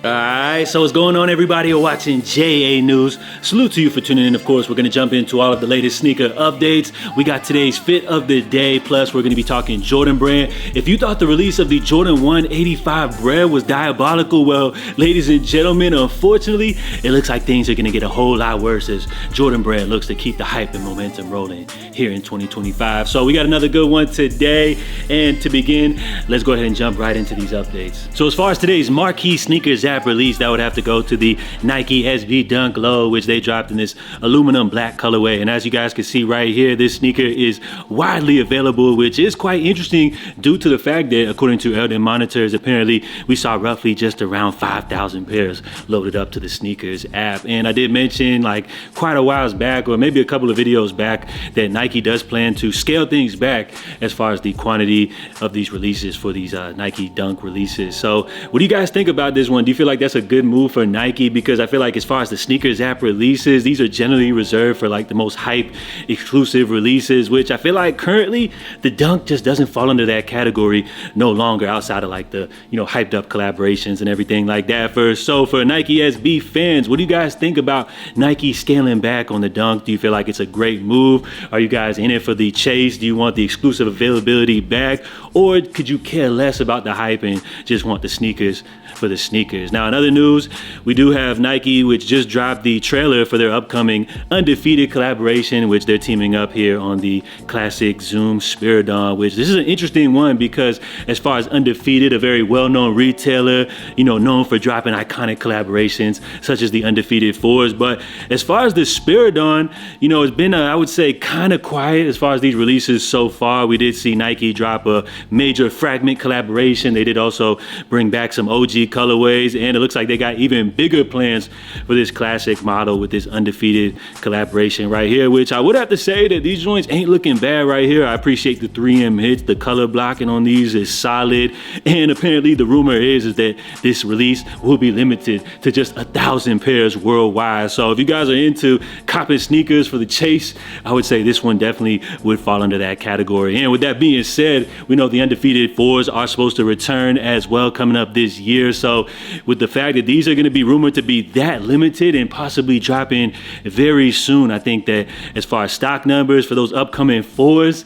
Alright, so what's going on, everybody? You're watching JA News. Salute to you for tuning in. Of course, we're going to jump into all of the latest sneaker updates. We got today's fit of the day, plus we're going to be talking Jordan Brand. If you thought the release of the Jordan 185 Brand was diabolical, well, ladies and gentlemen, unfortunately, it looks like things are going to get a whole lot worse as Jordan Brand looks to keep the hype and momentum rolling here in 2025. So we got another good one today, and to begin, let's go ahead and jump right into these updates. So as far as today's marquee sneakers release, that would have to go to the Nike SB Dunk Low, which they dropped in this aluminum black colorway. And as you guys can see right here, this sneaker is widely available, which is quite interesting due to the fact that, according to Elden Monitors, apparently we saw roughly just around 5,000 pairs loaded up to the sneakers app. And I did mention like quite a while back, or maybe a couple of videos back, that Nike does plan to scale things back as far as the quantity of these releases for these Nike Dunk releases. So what do you guys think about this one? Do you feel like that's a good move for Nike? Because I feel like as far as the sneakers app releases, these are generally reserved for like the most hype exclusive releases, which I feel like currently the Dunk just doesn't fall under that category no longer, outside of like the, you know, hyped up collaborations and everything like that. So for Nike SB fans, what do you guys think about Nike scaling back on the Dunk? Do you feel like it's a great move? Are you guys in it for the chase? Do you want the exclusive availability back? Or could you care less about the hype and just want the sneakers for the sneakers? Now, in other news, we do have Nike, which just dropped the trailer for their upcoming Undefeated collaboration, which they're teaming up here on the classic Zoom Spiridon, which this is an interesting one because as far as Undefeated, a very well-known retailer, you know, known for dropping iconic collaborations such as the Undefeated 4s. But as far as the Spiridon, you know, it's been, I would say, kind of quiet as far as these releases so far. We did see Nike drop a major Fragment collaboration. They did also bring back some OG colorways, and it looks like they got even bigger plans for this classic model with this Undefeated collaboration right here, which I would have to say that these joints ain't looking bad right here. I appreciate the 3M hits. The color blocking on these is solid, and apparently the rumor is that this release will be limited to just 1,000 pairs worldwide. So if you guys are into copping sneakers for the chase, I would say this one definitely would fall under that category. And with that being said, we know the Undefeated 4s are supposed to return as well coming up this year. So with the fact that these are going to be rumored to be that limited and possibly dropping very soon, I think that as far as stock numbers for those upcoming 4s,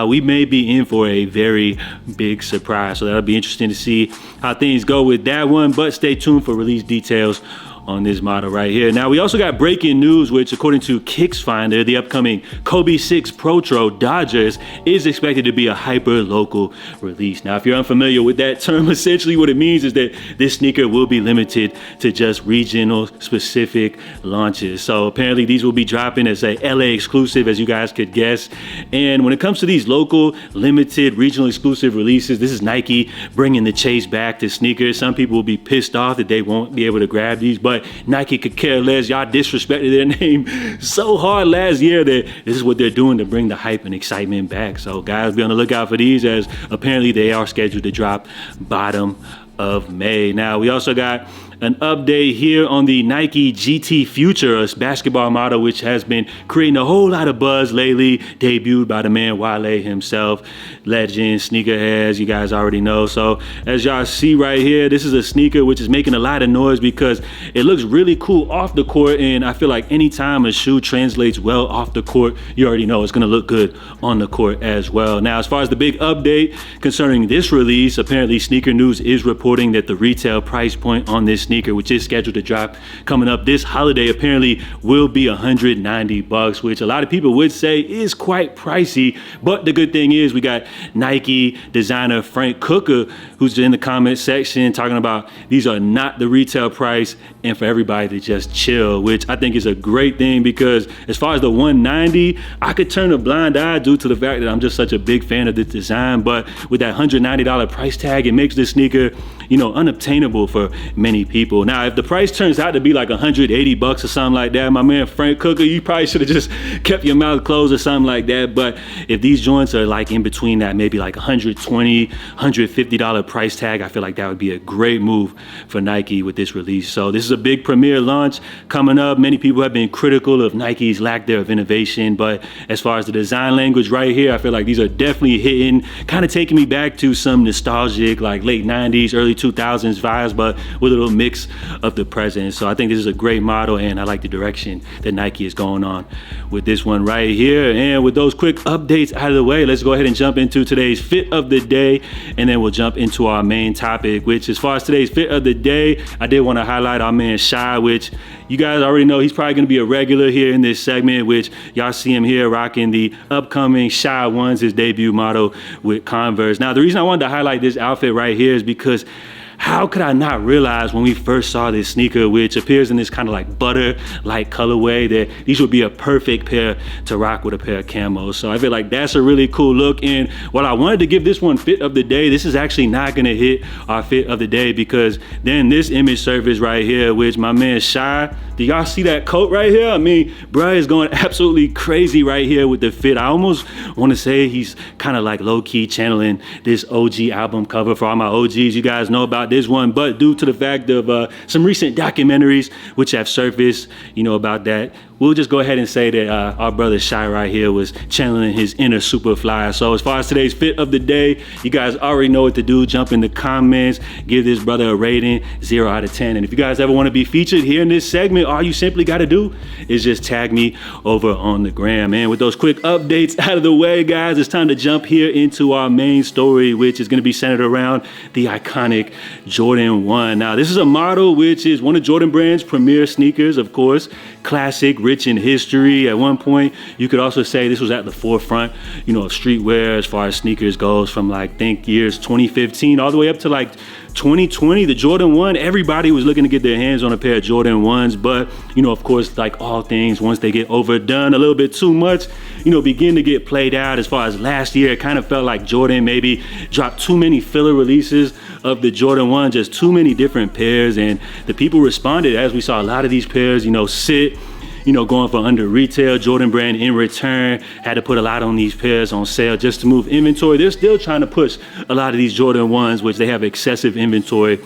we may be in for a very big surprise. So that'll be interesting to see how things go with that one, but stay tuned for release details on this model right here. Now, we also got breaking news, which according to KicksFinder, the upcoming Kobe 6 Protro Dodgers is expected to be a hyper-local release. Now, if you're unfamiliar with that term, essentially what it means is that this sneaker will be limited to just regional specific launches. So apparently these will be dropping as a LA exclusive, as you guys could guess. And when it comes to these local, limited, regional exclusive releases, this is Nike bringing the chase back to sneakers. Some people will be pissed off that they won't be able to grab these, but Nike could care less. Y'all disrespected their name so hard last year that this is what they're doing to bring the hype and excitement back. So guys, be on the lookout for these, as apparently they are scheduled to drop bottom of May. Now, we also got an update here on the Nike GT Future, a basketball model which has been creating a whole lot of buzz lately, debuted by the man Wale himself, legend, sneakerheads, you guys already know. So as y'all see right here, this is a sneaker which is making a lot of noise because it looks really cool off the court, and I feel like anytime a shoe translates well off the court, you already know it's gonna look good on the court as well. Now, as far as the big update concerning this release, apparently Sneaker News is reporting that the retail price point on this sneaker, which is scheduled to drop coming up this holiday, apparently will be $190, which a lot of people would say is quite pricey. But the good thing is we got Nike designer Frank Cooker, who's in the comment section talking about these are not the retail price and for everybody to just chill, which I think is a great thing, because as far as the $190, I could turn a blind eye due to the fact that I'm just such a big fan of this design. But with that $190 price tag, it makes this sneaker, you know, unobtainable for many people. people. Now, if the price turns out to be like $180 or something like that, my man Frank Cooker, you probably should have just kept your mouth closed or something like that. But if these joints are like in between that, maybe like $120, $150 price tag, I feel like that would be a great move for Nike with this release. So this is a big premiere launch coming up. Many people have been critical of Nike's lack there of innovation, but as far as the design language right here, I feel like these are definitely hitting, kind of taking me back to some nostalgic, like late 90s, early 2000s vibes, but with a little mix of the present. So I think this is a great model, and I like the direction that Nike is going on with this one right here. And with those quick updates out of the way, let's go ahead and jump into today's fit of the day, and then we'll jump into our main topic, which as far as today's fit of the day, I did want to highlight our man Shy, which you guys already know he's probably going to be a regular here in this segment, which y'all see him here rocking the upcoming Shy Ones, his debut model with Converse. Now, the reason I wanted to highlight this outfit right here is because how could I not realize when we first saw this sneaker, which appears in this kind of like butter-like colorway, that these would be a perfect pair to rock with a pair of camos. So I feel like that's a really cool look. And while I wanted to give this one fit of the day, this is actually not gonna hit our fit of the day, because then this image surfaced right here, which my man Shy, do y'all see that coat right here? I mean, bruh is going absolutely crazy right here with the fit. I almost want to say he's kind of like low-key channeling this OG album cover. For all my OGs, you guys know about this one, but due to the fact of some recent documentaries which have surfaced, you know, about that, we'll just go ahead and say that our brother Shy right here was channeling his inner Superfly. So as far as today's fit of the day, you guys already know what to do. Jump in the comments, give this brother a rating, 0 out of 10. And if you guys ever want to be featured here in this segment, all you simply got to do is just tag me over on the gram. And with those quick updates out of the way, guys, it's time to jump here into our main story, which is going to be centered around the iconic Jordan 1. Now, this is a model which is one of Jordan Brand's premier sneakers, of course, classic, rich in history. At one point, you could also say this was at the forefront, you know, of streetwear as far as sneakers goes, from like, think years 2015 all the way up to like 2020. The Jordan 1, everybody was looking to get their hands on a pair of Jordan 1s, but, you know, of course, like all things, once they get overdone a little bit too much, you know, begin to get played out. As far as last year, it kind of felt like Jordan maybe dropped too many filler releases of the Jordan 1, just too many different pairs, and the people responded as we saw a lot of these pairs, you know, sit, you know, going for under retail. Jordan Brand in return had to put a lot on these pairs on sale just to move inventory. They're still trying to push a lot of these Jordan 1s, which they have excessive inventory,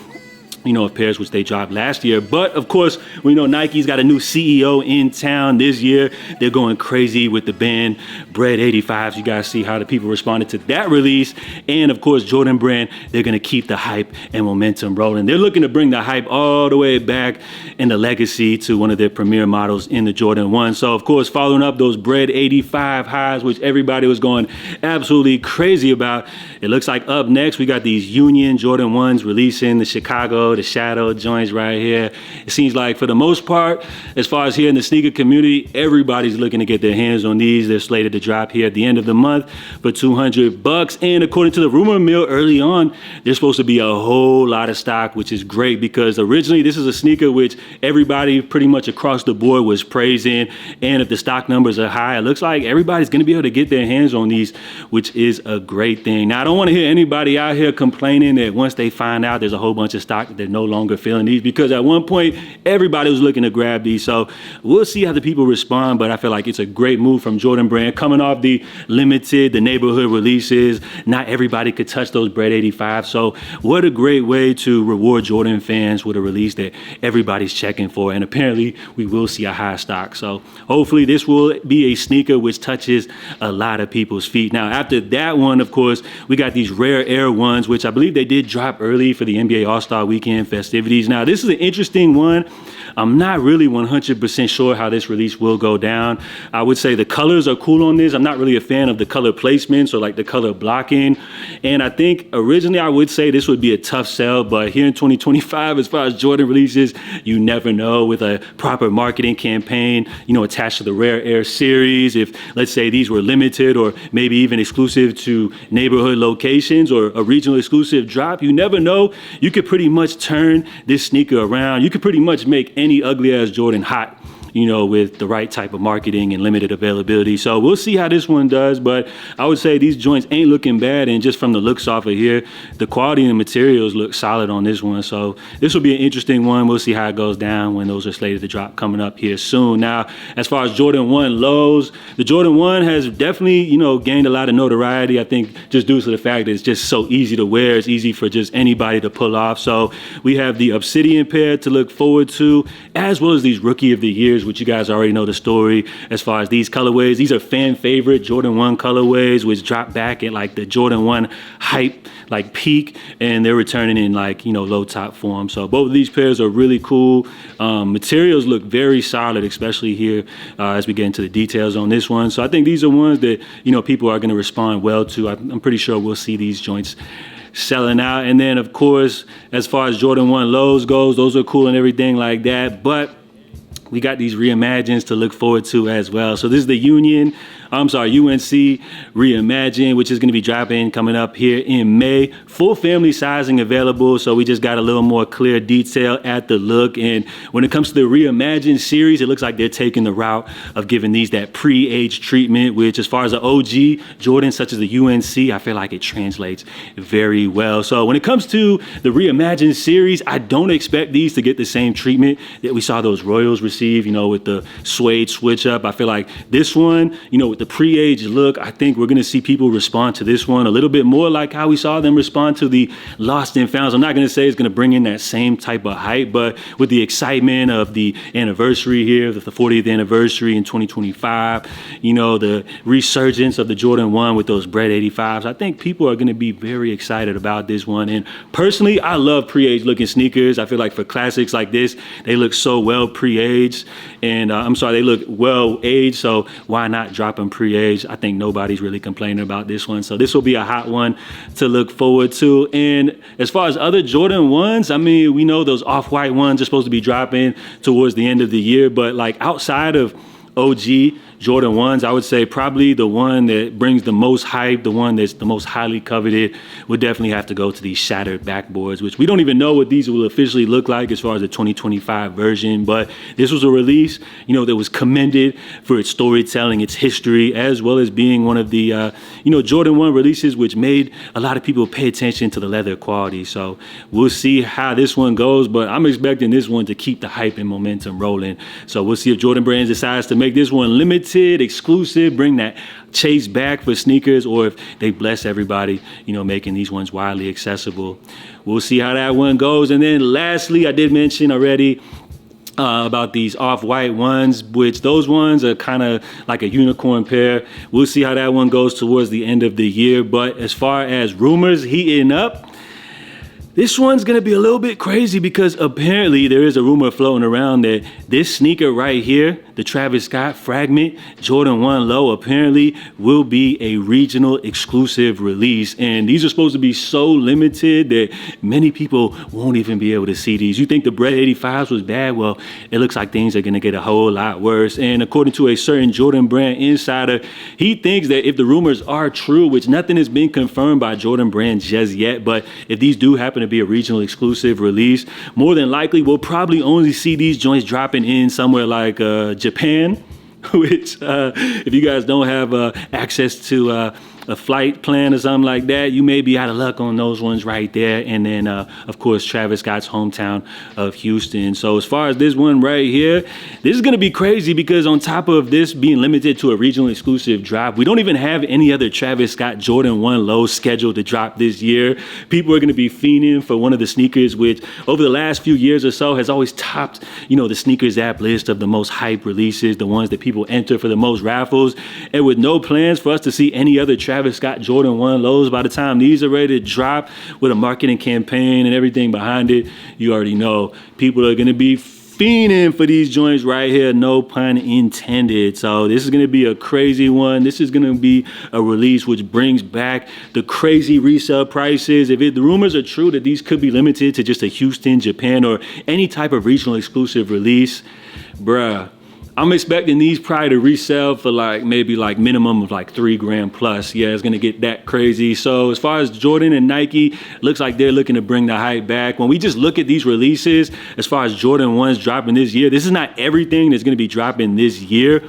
you know, of pairs which they dropped last year. But of course, we know Nike's got a new CEO in town this year. They're going crazy with the band Bread 85s. You guys see how the people responded to that release. And of course, Jordan Brand, they're gonna keep the hype and momentum rolling. They're looking to bring the hype all the way back and the legacy to one of their premier models in the Jordan 1. So of course, following up those Bread 85 highs, which everybody was going absolutely crazy about, it looks like up next, we got these Union Jordan 1s releasing the Chicago, the Shadow joints right here. It seems like for the most part, as far as here in the sneaker community, everybody's looking to get their hands on these. They're slated to drop here at the end of the month for $200. And according to the rumor mill early on, there's supposed to be a whole lot of stock, which is great, because originally this is a sneaker which everybody pretty much across the board was praising. And if the stock numbers are high, it looks like everybody's going to be able to get their hands on these, which is a great thing. Now, I don't want to hear anybody out here complaining that once they find out there's a whole bunch of stock, they're no longer feeling these, because at one point everybody was looking to grab these. So we'll see how the people respond, but I feel like it's a great move from Jordan Brand coming off the limited, the neighborhood releases. Not everybody could touch those Bread 85. So what a great way to reward Jordan fans with a release that everybody's checking for. And apparently we will see a high stock. So hopefully this will be a sneaker which touches a lot of people's feet. Now, after that one, of course, we got these Rare Air 1s, which I believe they did drop early for the NBA All-Star Weekend festivities. Now, this is an interesting one. I'm not really 100% sure how this release will go down. I would say the colors are cool on this. I'm not really a fan of the color placements or like the color blocking. And I think originally I would say this would be a tough sell, but here in 2025, as far as Jordan releases, you never know, with a proper marketing campaign, you know, attached to the Rare Air series. If, let's say, these were limited or maybe even exclusive to neighborhood locations or a regional exclusive drop, you never know. You could pretty much turn this sneaker around. You could pretty much make any ugly ass Jordan hot with the right type of marketing and limited availability. So we'll see how this one does, but I would say these joints ain't looking bad, and just from the looks off of here, the quality and the materials look solid on this one. So this will be an interesting one. We'll see how it goes down when those are slated to drop coming up here soon. Now, as far as Jordan 1 lows, the Jordan 1 has definitely, gained a lot of notoriety, I think, just due to the fact that it's just so easy to wear. It's easy for just anybody to pull off. So we have the Obsidian pair to look forward to, as well as these Rookie of the Years, which you guys already know the story as far as these colorways. These are fan favorite Jordan 1 colorways, which drop back at like the Jordan 1 hype, like peak, and they're returning in like, low top form. So both of these pairs are really cool. Materials look very solid, especially here as we get into the details on this one. So I think these are ones that, people are going to respond well to. I'm pretty sure we'll see these joints selling out. And then, of course, as far as Jordan 1 lows goes, those are cool and everything like that. But we got these reimagines to look forward to as well. So this is the UNC Reimagine, which is going to be dropping coming up here in May. Full family sizing available, so we just got a little more clear detail at the look. And when it comes to the Reimagine series, it looks like they're taking the route of giving these that pre-age treatment, which as far as the OG Jordan, such as the UNC, I feel like it translates very well. So when it comes to the Reimagine series, I don't expect these to get the same treatment that we saw those Royals receive, with the suede switch up. I feel like this one, with the pre-age look, I think we're going to see people respond to this one a little bit more like how we saw them respond to the Lost and Founds. I'm not going to say it's going to bring in that same type of hype, but with the excitement of the anniversary here, the 40th anniversary in 2025, the resurgence of the Jordan 1 with those Bread 85s, I think people are going to be very excited about this one. And personally, I love pre-age looking sneakers. I feel like for classics like this, they look so well pre-aged, and they look well aged, so why not drop them pre-aged? I think nobody's really complaining about this one, so this will be a hot one to look forward to. And as far as other Jordan 1s, we know those off-white ones are supposed to be dropping towards the end of the year, but like outside of OG Jordan 1s, I would say probably the one that brings the most hype, the one that's the most highly coveted, would definitely have to go to these shattered backboards, which we don't even know what these will officially look like as far as the 2025 version. But this was a release, that was commended for its storytelling, its history, as well as being one of the, Jordan 1 releases, which made a lot of people pay attention to the leather quality. So we'll see how this one goes, but I'm expecting this one to keep the hype and momentum rolling. So we'll see if Jordan Brands decides to make this one limited, exclusive, bring that chase back for sneakers, or if they bless everybody, making these ones widely accessible. We'll see how that one goes. And then lastly, I did mention already about these off-white ones, which those ones are kind of like a unicorn pair. We'll see how that one goes towards the end of the year. But as far as rumors heating up, this one's going to be a little bit crazy, because apparently there is a rumor floating around that this sneaker right here, the Travis Scott Fragment Jordan 1 Low, apparently will be a regional exclusive release. And these are supposed to be so limited that many people won't even be able to see these. You think the Bread 85s was bad? Well, it looks like things are going to get a whole lot worse. And according to a certain Jordan Brand insider, he thinks that if the rumors are true, which nothing has been confirmed by Jordan Brand just yet, but if these do happen to be a regional exclusive release, more than likely we'll probably only see these joints dropping in somewhere like Japan, which if you guys don't have access to a flight plan or something like that, you may be out of luck on those ones right there. And then of course Travis Scott's hometown of Houston. So as far as this one right here, this is going to be crazy, because on top of this being limited to a regional exclusive drop, we don't even have any other Travis Scott Jordan 1 Low scheduled to drop this year. People are going to be fiending for one of the sneakers which over the last few years or so has always topped the sneakers app list of the most hype releases, the ones that people enter for the most raffles. And with no plans for us to see any other Travis Scott Jordan 1 Lows by the time these are ready to drop with a marketing campaign and everything behind it, you already know people are going to be fiending for these joints right here, no pun intended. So this is going to be a crazy one. This is going to be a release which brings back the crazy resale prices. If the rumors are true that these could be limited to just a Houston, Japan, or any type of regional exclusive release, bruh, I'm expecting these probably to resell for like maybe like minimum of like $3,000 plus. Yeah, it's gonna get that crazy. So as far as Jordan and Nike, looks like they're looking to bring the hype back. When we just look at these releases, as far as Jordan 1s dropping this year, this is not everything that's gonna be dropping this year.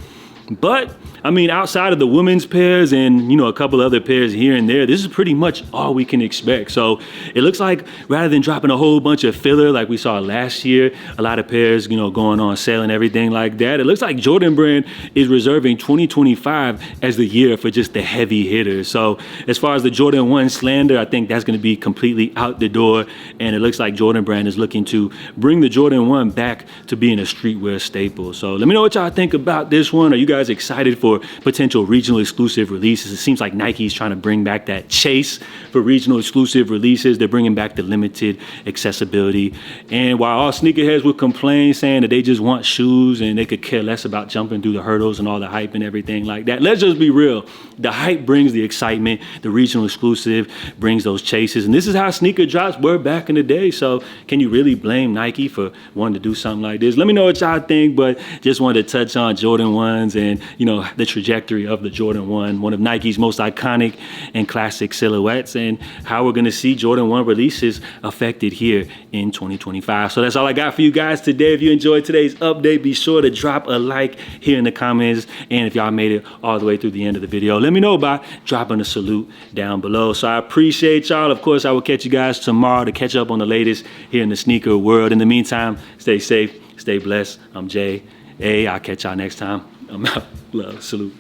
But I mean, outside of the women's pairs and, you know, a couple other pairs here and there, this is pretty much all we can expect. So it looks like rather than dropping a whole bunch of filler like we saw last year, a lot of pairs, you know, going on sale and everything like that, it looks like Jordan Brand is reserving 2025 as the year for just the heavy hitters. So as far as the Jordan 1 slander, I think that's going to be completely out the door. And it looks like Jordan Brand is looking to bring the Jordan 1 back to being a streetwear staple. So let me know what y'all think about this one. Are you guys excited for potential regional exclusive releases? It seems like Nike's trying to bring back that chase for regional exclusive releases. They're bringing back the limited accessibility. And while all sneakerheads would complain saying that they just want shoes and they could care less about jumping through the hurdles and all the hype and everything like that, let's just be real. The hype brings the excitement. The regional exclusive brings those chases. And this is how sneaker drops were back in the day. So can you really blame Nike for wanting to do something like this? Let me know what y'all think, but just wanted to touch on Jordan 1s and, you know, the trajectory of the Jordan 1 of Nike's most iconic and classic silhouettes, and how we're going to see Jordan 1 releases affected here in 2025. So that's all I got for you guys today. If you enjoyed today's update, be sure to drop a like here in the comments. And if y'all made it all the way through the end of the video, let me know by dropping a salute down below. So I appreciate y'all. Of course, I will catch you guys tomorrow to catch up on the latest here in the sneaker world. In the meantime, stay safe, stay blessed. I'm Jay. Hey, I'll catch y'all next time. I'm out. Love. Salute.